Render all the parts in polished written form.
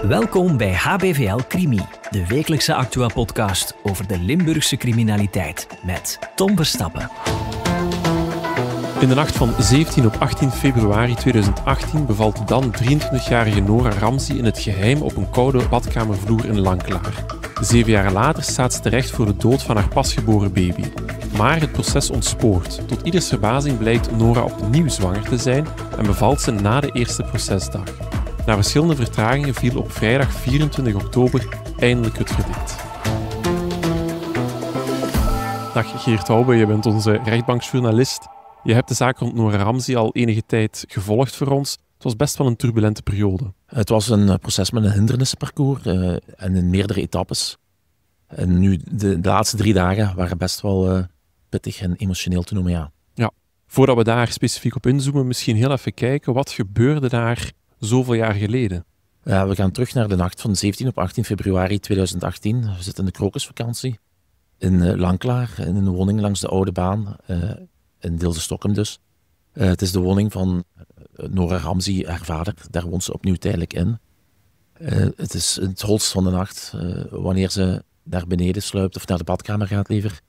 Welkom bij HBVL Crimi, de wekelijkse Actua-podcast over de Limburgse criminaliteit met Tom Verstappen. In de nacht van 17 op 18 februari 2018 bevalt dan 23-jarige Nora Ramzi in het geheim op een koude badkamervloer in Lanklaar. 7 jaar later staat ze terecht voor de dood van haar pasgeboren baby. Maar het proces ontspoort. Tot ieders verbazing blijkt Nora opnieuw zwanger te zijn en bevalt ze na de eerste procesdag. Na verschillende vertragingen viel op vrijdag 24 oktober eindelijk het verdict. Dag Geert Hoube, je bent onze rechtbankjournalist. Je hebt de zaak rond Nora Ramzi al enige tijd gevolgd voor ons. Het was best wel een turbulente periode. Het was een proces met een hindernissenparcours en in meerdere etappes. En nu, de laatste 3 dagen waren best wel pittig en emotioneel te noemen, ja. Ja, voordat we daar specifiek op inzoomen, misschien heel even kijken, wat gebeurde daar zoveel jaar geleden? Ja, we gaan terug naar de nacht van 17 op 18 februari 2018. We zitten in de krokusvakantie in Lanklaar, in een woning langs de Oude Baan, in Deelse Stokkem dus. Het is de woning van Nora Ramzi, haar vader. Daar woont ze opnieuw tijdelijk in. Het is het holst van de nacht. Wanneer ze naar beneden sluipt of naar de badkamer gaat liever,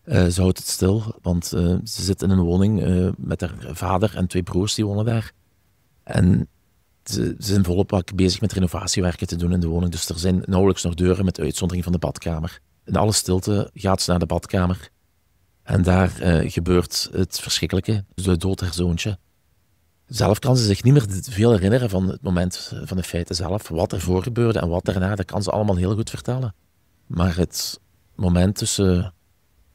ze houdt het stil, want ze zit in een woning met haar vader en 2 broers die wonen daar. En ze zijn volop bezig met renovatiewerken te doen in de woning, dus er zijn nauwelijks nog deuren met uitzondering van de badkamer. In alle stilte gaat ze naar de badkamer en daar gebeurt het verschrikkelijke, de dood haar zoontje. Zelf kan ze zich niet meer veel herinneren van het moment van de feiten zelf. Wat ervoor gebeurde en wat daarna, dat kan ze allemaal heel goed vertellen. Maar het moment tussen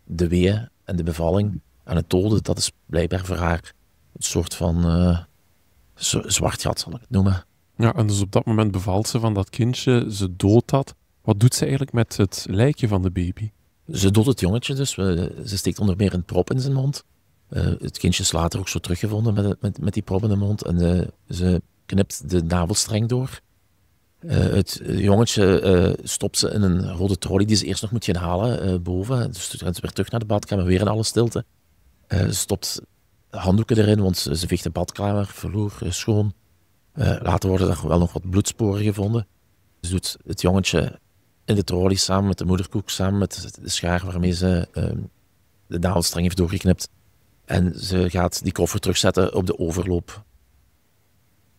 de weeën en de bevalling en het doden, dat is blijkbaar voor haar een soort van zwart gat, zal ik het noemen. Ja, en dus op dat moment bevalt ze van dat kindje, ze doodt dat. Wat doet ze eigenlijk met het lijkje van de baby? Ze doodt het jongetje dus. Ze steekt onder meer een prop in zijn mond. Het kindje is later ook zo teruggevonden met die prop in de mond. En ze knipt de navelstreng door. Het jongetje stopt ze in een rode trolley die ze eerst nog moet gaan halen boven. Dus ze gaat weer terug naar de badkamer, weer in alle stilte. Ze stopt handdoeken erin, want ze veegt de badkamervloer schoon. Later worden er wel nog wat bloedsporen gevonden. Ze doet het jongetje in de trolley samen met de moederkoek, samen met de schaar waarmee ze de navelstreng heeft doorgeknipt. En ze gaat die koffer terugzetten op de overloop,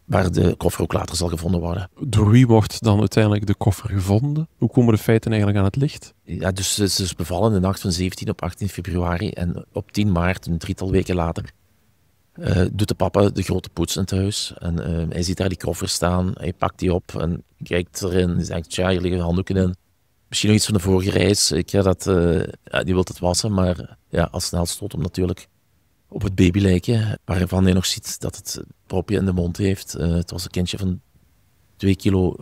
waar de koffer ook later zal gevonden worden. Door wie wordt dan uiteindelijk de koffer gevonden? Hoe komen de feiten eigenlijk aan het licht? Ja, dus ze is bevallen de nacht van 17 op 18 februari en op 10 maart, een 3-tal weken later, doet de papa de grote poets in het huis. En hij ziet daar die koffer staan, hij pakt die op en kijkt erin. Hij zegt, ja, hier liggen handdoeken in. Misschien nog iets van de vorige reis. Die wil het wassen, maar ja, al snel stoot hem natuurlijk op het babylijkje, waarvan hij nog ziet dat het propje in de mond heeft. Het was een kindje van 2 kilo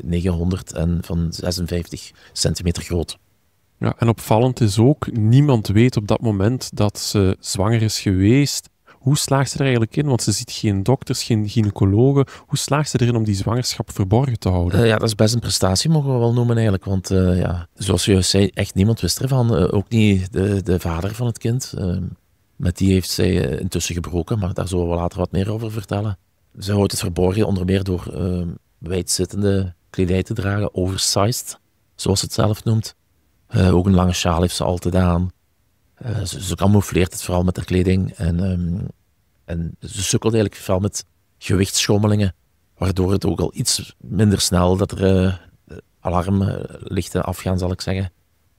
900 en van 56 centimeter groot. Ja, en opvallend is ook, niemand weet op dat moment dat ze zwanger is geweest. Hoe slaagt ze er eigenlijk in? Want ze ziet geen dokters, geen gynaecologen. Hoe slaagt ze erin om die zwangerschap verborgen te houden? Ja, dat is best een prestatie, mogen we wel noemen eigenlijk. Want ja, zoals je juist zei, echt niemand wist ervan. Ook niet de vader van het kind. Met die heeft zij intussen gebroken, maar daar zullen we later wat meer over vertellen. Ze houdt het verborgen onder meer door wijdzittende kledij te dragen, oversized, zoals ze het zelf noemt. Ook een lange sjaal heeft ze altijd aan. Ze camoufleert het vooral met haar kleding en ze sukkelt eigenlijk vooral met gewichtsschommelingen, waardoor het ook al iets minder snel dat er alarmlichten afgaan, zal ik zeggen.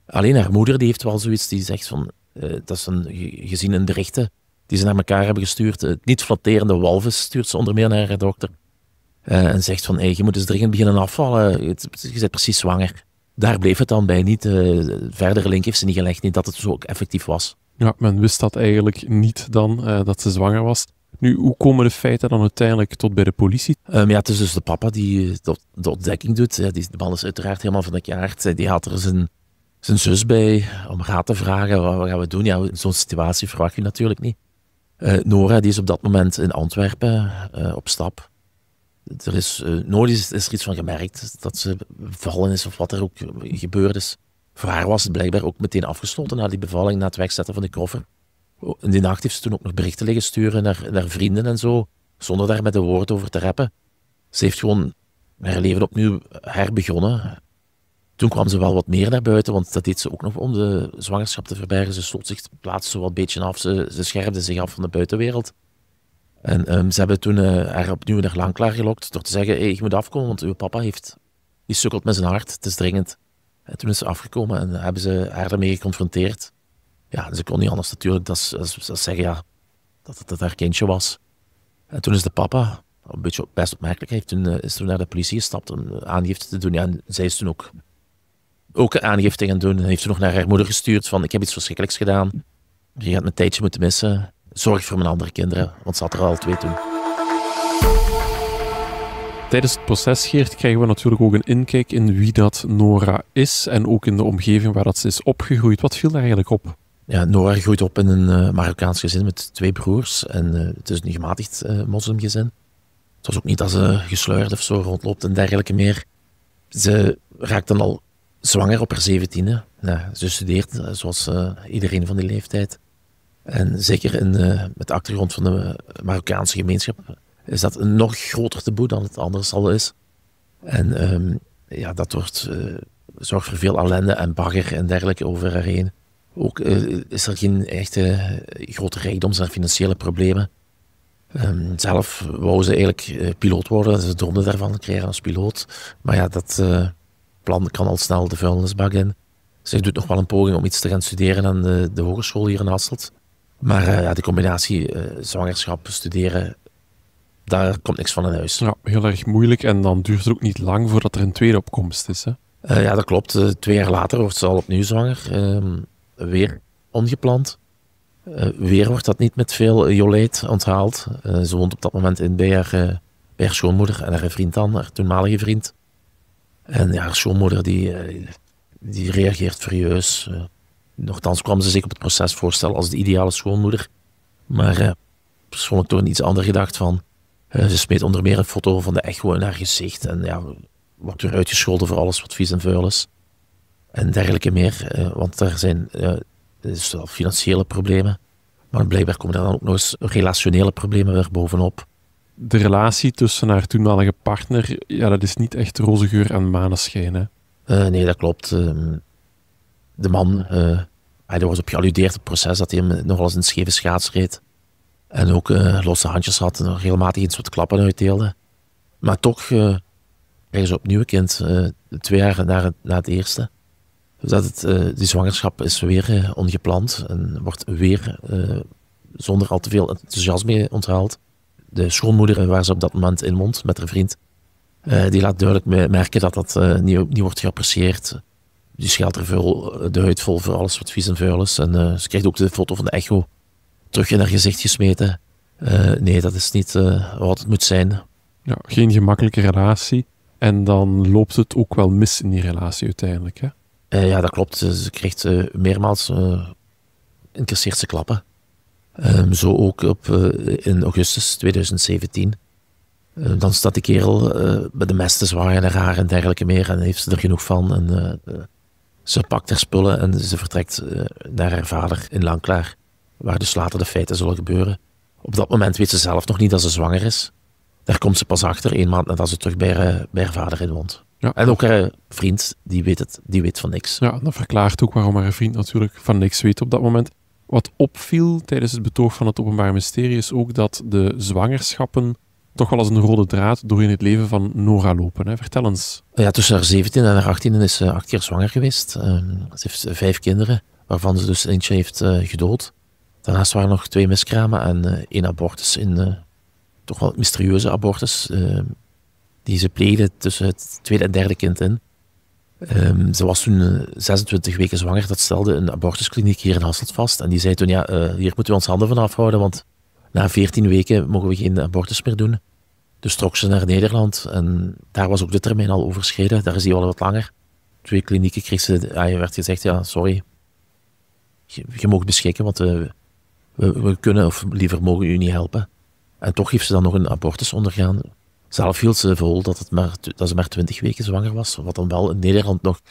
Alleen haar moeder die heeft wel zoiets, die zegt van, dat is gezien in berichten die ze naar elkaar hebben gestuurd, het niet flatterende walvis stuurt ze onder meer naar haar dokter en zegt van, hey, je moet eens dringend beginnen afvallen, je bent precies zwanger. Daar bleef het dan bij niet. Verdere link heeft ze niet gelegd, niet dat het zo ook effectief was. Ja, men wist dat eigenlijk niet dan, dat ze zwanger was. Nu, hoe komen de feiten dan uiteindelijk tot bij de politie? Ja, het is dus de papa die de ontdekking doet. Ja, de man is uiteraard helemaal van de kaart. Die had er zijn zus bij om raad te vragen. Wat gaan we doen? Ja, in zo'n situatie verwacht je natuurlijk niet. Nora die is op dat moment in Antwerpen op stap. Er is nooit is er iets van gemerkt dat ze bevallen is of wat er ook gebeurd is. Voor haar was het blijkbaar ook meteen afgesloten na die bevalling, na het wegzetten van de koffer. In die nacht heeft ze toen ook nog berichten liggen sturen naar vrienden en zo, zonder daar met een woord over te rappen. Ze heeft gewoon haar leven opnieuw herbegonnen. Toen kwam ze wel wat meer naar buiten, want dat deed ze ook nog om de zwangerschap te verbergen. Ze sloot zich plaats zo wat beetje af, ze schermde zich af van de buitenwereld. En ze hebben toen haar opnieuw naar Lanklaar gelokt door te zeggen, hey, je moet afkomen, want uw papa die sukkelt met zijn hart, het is dringend. En toen is ze afgekomen en hebben ze haar daarmee geconfronteerd. Ja, ze kon niet anders natuurlijk dan zeggen ja, dat het haar kindje was. En toen is de papa, een beetje best opmerkelijk, is toen naar de politie gestapt om aangifte te doen. Ja, en zij is toen ook aangifte gaan doen. En heeft toen nog naar haar moeder gestuurd van, ik heb iets verschrikkelijks gedaan. Je gaat mijn tijdje moeten missen. Zorg voor mijn andere kinderen, want ze had er al 2 toen. Tijdens het proces, Geert, krijgen we natuurlijk ook een inkijk in wie dat Nora is en ook in de omgeving waar dat ze is opgegroeid. Wat viel daar eigenlijk op? Ja, Nora groeit op in een Marokkaans gezin met 2 broers. En het is een gematigd moslimgezin. Het was ook niet dat ze gesluierd of zo rondloopt en dergelijke meer. Ze raakt dan al zwanger op haar 17e. Ja, ze studeert, zoals iedereen van die leeftijd. En zeker met de achtergrond van de Marokkaanse gemeenschap is dat een nog groter taboe dan het anders al is. En dat zorgt voor veel ellende en bagger en dergelijke over haar heen. Ook is er geen echte grote rijkdoms en financiële problemen. Zelf wou ze eigenlijk piloot worden. Ze droomde daarvan, krijgen als piloot. Maar ja, dat plan kan al snel de vuilnisbak in. Ze doet nog wel een poging om iets te gaan studeren aan de hogeschool hier in Hasselt. Maar de combinatie zwangerschap, studeren, daar komt niks van in huis. Ja, heel erg moeilijk en dan duurt het ook niet lang voordat er een tweede opkomst is. Hè? Ja, dat klopt. 2 jaar later wordt ze al opnieuw zwanger. Weer ongepland. Weer wordt dat niet met veel jolijt onthaald. Ze woont op dat moment bij haar schoonmoeder en haar vriend dan, haar toenmalige vriend. En ja, haar schoonmoeder die reageert furieus. Nochtans kwam ze zich op het proces voorstellen als de ideale schoonmoeder. Maar persoonlijk door een iets ander gedacht van. Ze smeet onder meer een foto van de echo in haar gezicht. En ja, wordt weer uitgescholden voor alles wat vies en vuil is. En dergelijke meer. Want er zijn dus wel financiële problemen. Maar blijkbaar komen er dan ook nog eens relationele problemen weer bovenop. De relatie tussen haar toenmalige partner, ja, dat is niet echt roze geur en maneschijn, hè? Nee, dat klopt. De man, er was op gealludeerd het proces dat hij hem nogal eens een scheve schaats reed. En ook losse handjes had en regelmatig iets wat klappen uitdeelde. Maar toch krijgen ze opnieuw een kind, 2 jaar na het eerste. Dus die zwangerschap is weer ongepland en wordt weer zonder al te veel enthousiasme onthaald. De schoonmoeder waar ze op dat moment in woont met haar vriend, die laat duidelijk merken dat dat niet wordt geapprecieerd. Die scheldt er de huid vol voor alles wat vies en vuil is. En ze krijgt ook de foto van de echo terug in haar gezicht gesmeten. Nee, dat is niet wat het moet zijn. Ja, geen gemakkelijke relatie. En dan loopt het ook wel mis in die relatie uiteindelijk, hè? Ja, dat klopt. Ze krijgt meermaals incasseert ze klappen. Zo ook in augustus 2017. Dan staat die kerel met de mes te zwaaien naar haar en dergelijke meer. En heeft ze er genoeg van. En ze pakt haar spullen en ze vertrekt naar haar vader in Lanklaar. Waar dus later de feiten zullen gebeuren. Op dat moment weet ze zelf nog niet dat ze zwanger is. Daar komt ze pas achter, 1 maand nadat ze terug bij haar vader in woont. Ja. En ook haar vriend, die weet van niks. Ja, dat verklaart ook waarom haar vriend natuurlijk van niks weet op dat moment. Wat opviel tijdens het betoog van het Openbaar Ministerie is ook dat de zwangerschappen toch wel als een rode draad doorheen het leven van Nora lopen. Hè? Vertel eens. Ja, tussen haar 17 en haar 18 is ze 8 keer zwanger geweest. Ze heeft 5 kinderen, waarvan ze dus eentje heeft gedood. Daarnaast waren er nog 2 miskramen en 1 abortus, toch wel mysterieuze abortus, die ze pleegde tussen het 2e en 3e kind in. Ze was toen 26 weken zwanger, dat stelde een abortuskliniek hier in Hasselt vast. En die zei toen, hier moeten we ons handen van afhouden, want na 14 weken mogen we geen abortus meer doen. Dus trok ze naar Nederland en daar was ook de termijn al overschreden. Daar is die al wat langer. 2 klinieken kreeg ze, werd gezegd, ja, sorry, je mag beschikken, want we kunnen of liever mogen u niet helpen. En toch heeft ze dan nog een abortus ondergaan. Zelf hield ze vol dat ze maar 20 weken zwanger was, wat dan wel in Nederland nog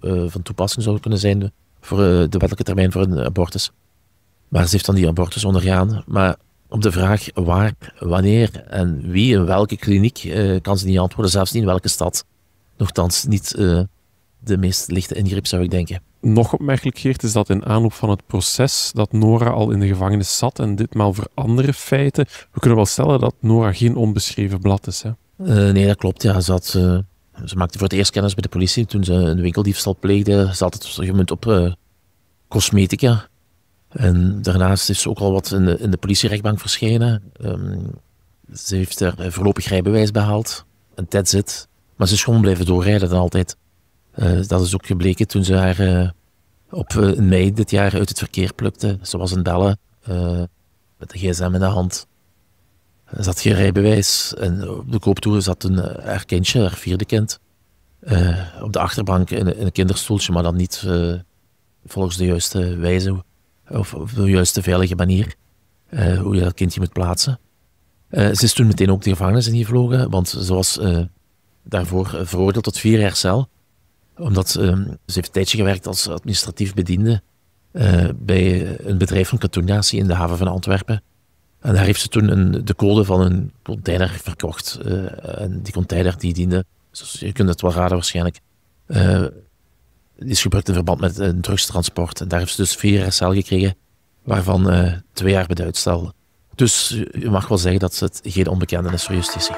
van toepassing zou kunnen zijn voor de wettelijke termijn voor een abortus. Maar ze heeft dan die abortus ondergaan. Maar Op de vraag waar, wanneer en wie in welke kliniek kan ze niet antwoorden, zelfs niet in welke stad. Nochtans niet de meest lichte ingreep, zou ik denken. Nog opmerkelijk, Geert, is dat in aanloop van het proces dat Nora al in de gevangenis zat en ditmaal voor andere feiten. We kunnen wel stellen dat Nora geen onbeschreven blad is, hè? Nee, dat klopt. Ja. Ze maakte voor het eerst kennis bij de politie toen ze een winkeldiefstal pleegde. Ze had het gemunt op cosmetica. En daarnaast is ze ook al wat in de politierechtbank verschenen. Ze heeft er voorlopig rijbewijs behaald. En that's it. Maar ze is gewoon blijven doorrijden dan altijd. Dat is ook gebleken toen ze haar op mei dit jaar uit het verkeer plukte. Ze was een bellen met de gsm in de hand. Ze had geen rijbewijs. En op de kooptoer zat haar kindje, haar vierde kind, op de achterbank in een kinderstoeltje, maar dan niet volgens de juiste wijze of op de juiste veilige manier hoe je dat kindje moet plaatsen. Ze is toen meteen ook de gevangenis ingevlogen, want ze was daarvoor veroordeeld tot 4 jaar cel. Omdat ze heeft een tijdje gewerkt als administratief bediende bij een bedrijf van katoengatie in de haven van Antwerpen. En daar heeft ze toen de code van een container verkocht. En die container die diende, dus je kunt het wel raden waarschijnlijk, die is gebruikt in verband met een drugstransport. En daar heeft ze dus 4 jaar cel gekregen, waarvan 2 jaar bij de uitstel. Dus je mag wel zeggen dat het geen onbekende is voor justitie.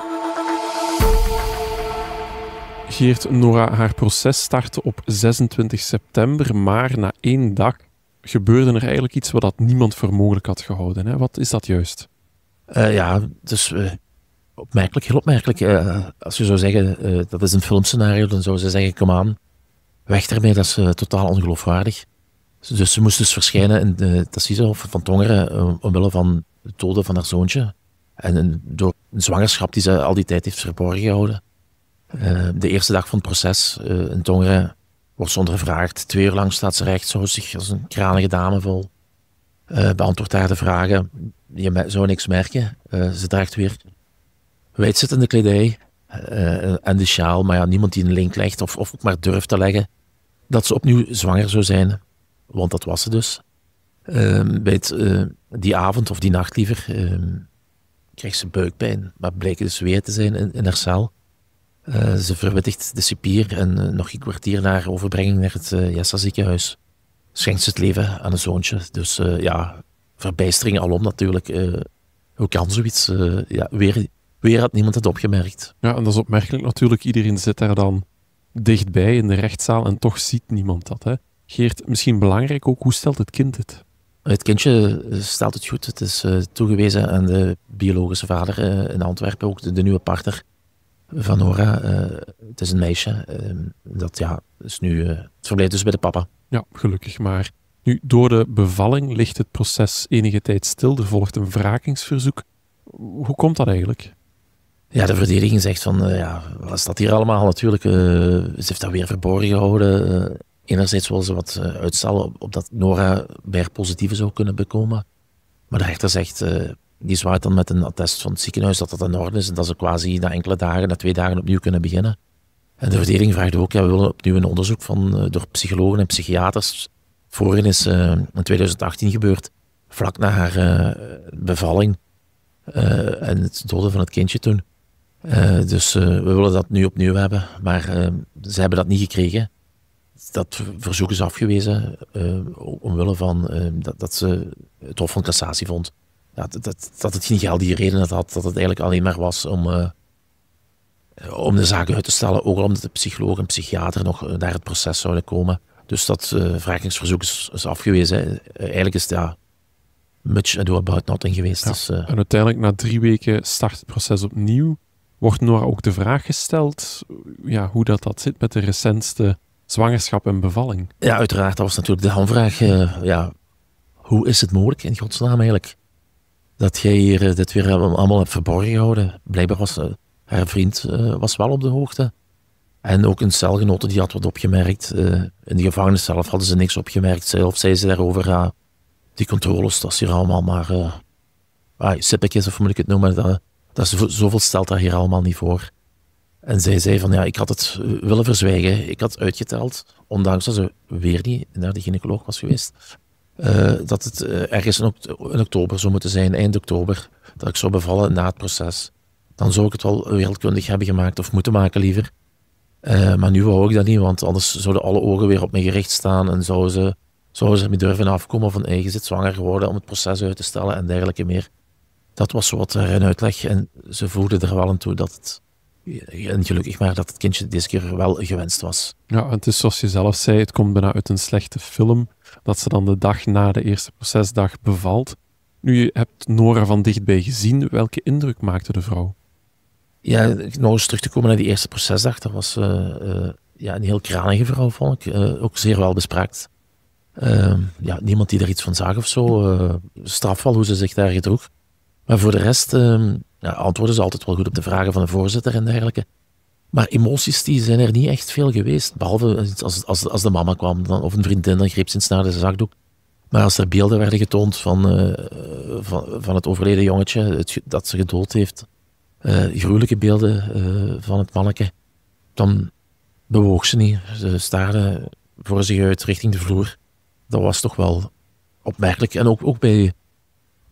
Geert, Nora, haar proces startte op 26 september, maar na 1 dag gebeurde er eigenlijk iets wat niemand voor mogelijk had gehouden. Hè? Wat is dat juist? Ja, dus opmerkelijk, heel opmerkelijk. Als je zou zeggen, dat is een filmscenario, dan zou ze zeggen, kom aan, weg ermee, dat is totaal ongeloofwaardig. Dus ze moest dus verschijnen in het Assisehof van Tongeren omwille van de doden van haar zoontje. En door een zwangerschap die ze al die tijd heeft verborgen gehouden. De eerste dag van het proces in Tongeren wordt ze ondervraagd. 2 uur lang staat ze recht, zo zich als een kranige dame vol. Beantwoordt haar de vragen. Je zou niks merken. Ze draagt weer wijdzittende kledij en de sjaal. Maar ja, niemand die een link legt of ook maar durft te leggen dat ze opnieuw zwanger zou zijn. Want dat was ze dus. Die avond, of die nacht liever, kreeg ze buikpijn. Maar bleek dus weer te zijn in haar cel. Ze verwittigt de cipier en nog een kwartier na haar overbrenging naar het Jessa ziekenhuis schenkt ze het leven aan een zoontje. Dus verbijstering alom natuurlijk. Hoe kan zoiets? Weer had niemand het opgemerkt. Ja, en dat is opmerkelijk natuurlijk. Iedereen zit daar dan dichtbij in de rechtszaal en toch ziet niemand dat. Hè? Geert, misschien belangrijk ook, hoe stelt het kind het? Het kindje stelt het goed. Het is toegewezen aan de biologische vader in Antwerpen, ook de nieuwe partner van Nora. Het is een meisje. Dat is nu het verblijft dus bij de papa. Ja, gelukkig maar. Nu, door de bevalling ligt het proces enige tijd stil. Er volgt een wrakingsverzoek. Hoe komt dat eigenlijk? Ja, de verdediging zegt van, wat is dat hier allemaal? Natuurlijk, ze heeft dat weer verborgen gehouden. Enerzijds willen ze wat uitstel opdat Nora bij haar positieve zou kunnen bekomen. Maar de rechter zegt, die zwaait dan met een attest van het ziekenhuis dat in orde is en dat ze quasi na enkele dagen, na 2 dagen opnieuw kunnen beginnen. En de verdediging vraagt ook, we willen opnieuw een onderzoek door psychologen en psychiaters. Vorig is in 2018 gebeurd, vlak na haar bevalling en het doden van het kindje toen. Dus we willen dat nu opnieuw hebben, maar ze hebben dat niet gekregen. Dat verzoek is afgewezen omwille van dat ze het Hof van Cassatie vond. Ja, dat het geen geldige reden had, dat het eigenlijk alleen maar was om de zaak uit te stellen, ook omdat de psycholoog en psychiater nog naar het proces zouden komen. Dus dat wrakingsverzoek is afgewezen. Eigenlijk is het much ado about nothing geweest. Ja. Dus, en uiteindelijk na 3 weken start het proces opnieuw. Wordt Nora ook de vraag gesteld hoe dat zit met de recentste zwangerschap en bevalling? Ja, uiteraard. Dat was natuurlijk de hamvraag. Hoe is het mogelijk, in godsnaam eigenlijk, dat jij hier dit weer allemaal hebt verborgen gehouden? Blijkbaar was haar vriend was wel op de hoogte. En ook een celgenote die had wat opgemerkt. In de gevangenis zelf hadden ze niks opgemerkt. Zelf zei ze daarover, die controles, dat is hier allemaal maar sippetjes, of hoe moet ik het noemen. Zoveel stelt dat hier allemaal niet voor. En zij zei van, ik had het willen verzwijgen. Ik had uitgeteld, ondanks dat ze weer niet naar de gynaecoloog was geweest. dat het ergens in oktober zou moeten zijn, eind oktober, dat ik zou bevallen na het proces. Dan zou ik het wel wereldkundig hebben gemaakt, of moeten maken liever. Maar nu wou ik dat niet, want anders zouden alle ogen weer op me gericht staan en zouden ze ermee durven afkomen van je zit zwanger geworden om het proces uit te stellen en dergelijke meer. Dat was zo wat een uitleg en ze voegden er wel aan toe dat het, en gelukkig maar, dat het kindje deze keer wel gewenst was. Ja, en het is zoals je zelf zei, het komt bijna uit een slechte film, dat ze dan de dag na de eerste procesdag bevalt. Nu, je hebt Nora van dichtbij gezien, welke indruk maakte de vrouw? Ja, nog eens terug te komen naar die eerste procesdag, dat was een heel kranige vrouw, vond ik. Ook zeer wel bespraakt. Niemand die er iets van zag of zo. Strafval hoe ze zich daar gedroeg. Maar voor de rest antwoorden ze altijd wel goed op de vragen van de voorzitter en dergelijke. Maar emoties die zijn er niet echt veel geweest. Behalve als de mama kwam of een vriendin, dan greep ze eens naar de zakdoek. Maar als er beelden werden getoond van het overleden jongetje dat ze gedood heeft, gruwelijke beelden van het manneke, dan bewoog ze niet. Ze staarde voor zich uit richting de vloer. Dat was toch wel opmerkelijk. En ook bij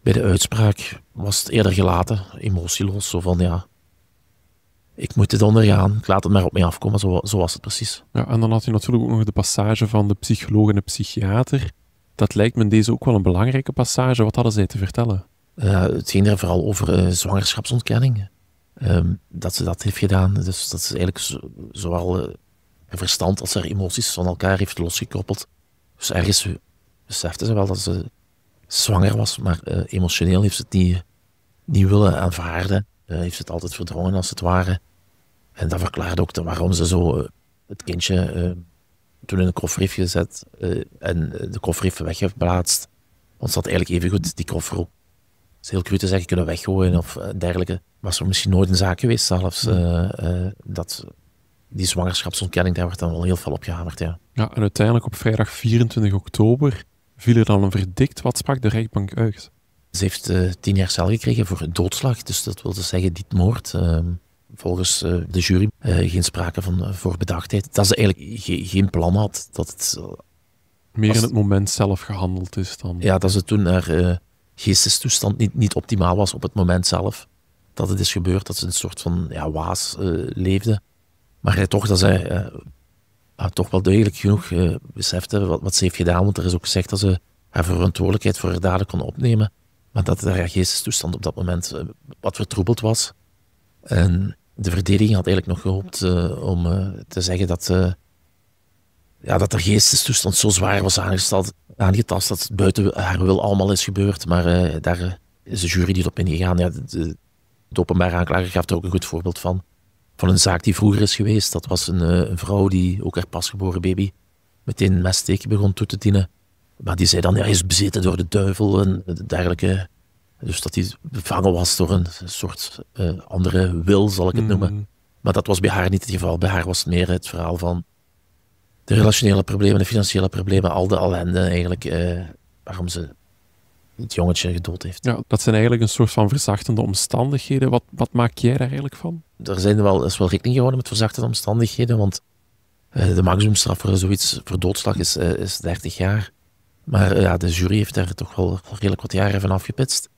de uitspraak was het eerder gelaten, emotieloos. Zo van, ik moet dit ondergaan, ik laat het maar op mij afkomen. Zo was het precies. Ja, en dan had je natuurlijk ook nog de passage van de psycholoog en de psychiater. Dat lijkt me deze ook wel een belangrijke passage. Wat hadden zij te vertellen? Het ging er vooral over zwangerschapsontkenning. Dat ze dat heeft gedaan. Dus dat is eigenlijk zowel verstand als haar emoties van elkaar heeft losgekoppeld. Dus ergens besefte ze wel dat ze zwanger was, maar emotioneel heeft ze het niet willen aanvaarden. Heeft ze het altijd verdrongen als het ware. En dat verklaart ook waarom ze zo het kindje toen in de koffer heeft gezet en de koffer heeft weggeplaatst. Want ze had eigenlijk evengoed die koffer ook, het is heel cru te zeggen, kunnen weggooien of dergelijke. Was er misschien nooit een zaak geweest zelfs, dat die zwangerschapsontkenning, daar werd dan wel heel veel op gehamerd. Ja, en uiteindelijk op vrijdag 24 oktober viel er dan een verdict. Wat sprak de rechtbank uit? Ze heeft 10 jaar cel gekregen voor doodslag, dus dat wil dus zeggen niet moord. Volgens de jury geen sprake van voorbedachtheid. Dat ze eigenlijk geen plan had. Dat het, meer in het moment zelf gehandeld is dan? Ja, dat ze toen haar geestestoestand niet optimaal was op het moment zelf. Dat het is gebeurd, dat ze een soort van waas leefde. Maar toch dat zij toch wel duidelijk genoeg besefte wat ze heeft gedaan. Want er is ook gezegd dat ze haar verantwoordelijkheid voor haar daden kon opnemen. Maar dat haar geestestoestand op dat moment wat vertroebeld was. En de verdediging had eigenlijk nog gehoopt om te zeggen dat haar geestestoestand zo zwaar was aangetast dat het buiten haar wil allemaal is gebeurd. Maar daar is de jury niet op ingegaan. Ja, de openbare aanklager gaf er ook een goed voorbeeld van. Van een zaak die vroeger is geweest. Dat was een vrouw die ook haar pasgeboren baby meteen een messteek begon toe te dienen. Maar die zei dan, hij is bezeten door de duivel en dergelijke. Dus dat hij bevangen was door een soort andere wil, zal ik het noemen. Maar dat was bij haar niet het geval. Bij haar was het meer het verhaal van de relationele problemen, de financiële problemen, al de ellende eigenlijk, waarom ze het jongetje gedood heeft. Ja, dat zijn eigenlijk een soort van verzachtende omstandigheden. Wat maak jij daar eigenlijk van? Er is wel rekening gehouden met verzachtende omstandigheden, want de maximumstraf voor zoiets, voor doodslag, is 30 jaar. Maar de jury heeft daar toch wel redelijk wat jaren van afgepitst.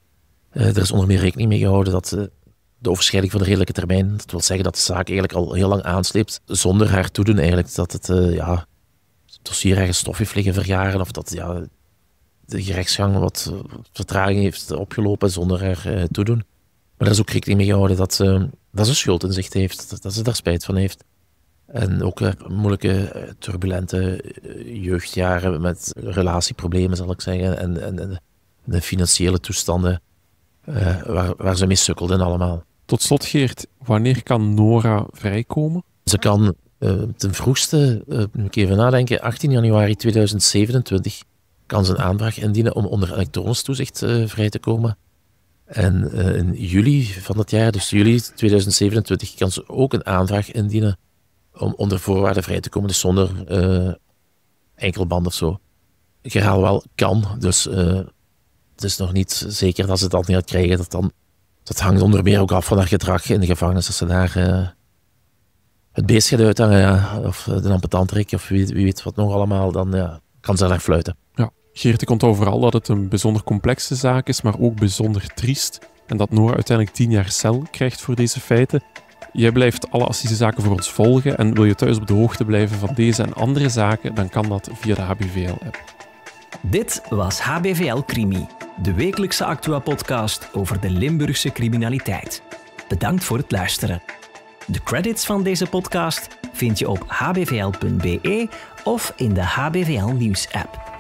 Er is onder meer rekening mee gehouden dat de overschrijding van de redelijke termijn, dat wil zeggen dat de zaak eigenlijk al heel lang aansleept, zonder haar toedoen eigenlijk, dat het dossier ergens stof heeft liggen verjaren, of dat de gerechtsgang wat vertraging heeft opgelopen zonder haar toedoen. Maar er is ook rekening mee gehouden dat ze schuld in zich heeft, dat ze daar spijt van heeft. En ook moeilijke, turbulente jeugdjaren met relatieproblemen, zal ik zeggen, en de financiële toestanden waar ze mee sukkelden allemaal. Tot slot, Geert, wanneer kan Nora vrijkomen? Ze kan ten vroegste, moet ik even nadenken, 18 januari 2027 kan ze een aanvraag indienen om onder elektronisch toezicht vrij te komen. En in juli van dat jaar, dus juli 2027, kan ze ook een aanvraag indienen om onder voorwaarden vrij te komen, dus zonder enkelband of zo. Ik herhaal wel, kan, dus het is nog niet zeker dat ze dat niet gaat krijgen. Dat hangt onder meer ook af van haar gedrag in de gevangenis, als ze daar het beest gaat uithangen, of de amputantrik, of wie weet wat nog allemaal, dan kan ze daar fluiten. Ja, Geerte komt overal dat het een bijzonder complexe zaak is, maar ook bijzonder triest. En dat Nora uiteindelijk 10 jaar cel krijgt voor deze feiten. Jij blijft alle assisezaken voor ons volgen en wil je thuis op de hoogte blijven van deze en andere zaken, dan kan dat via de HBVL-app. Dit was HBVL Crimi, de wekelijkse Actua-podcast over de Limburgse criminaliteit. Bedankt voor het luisteren. De credits van deze podcast vind je op hbvl.be of in de HBVL Nieuws-app.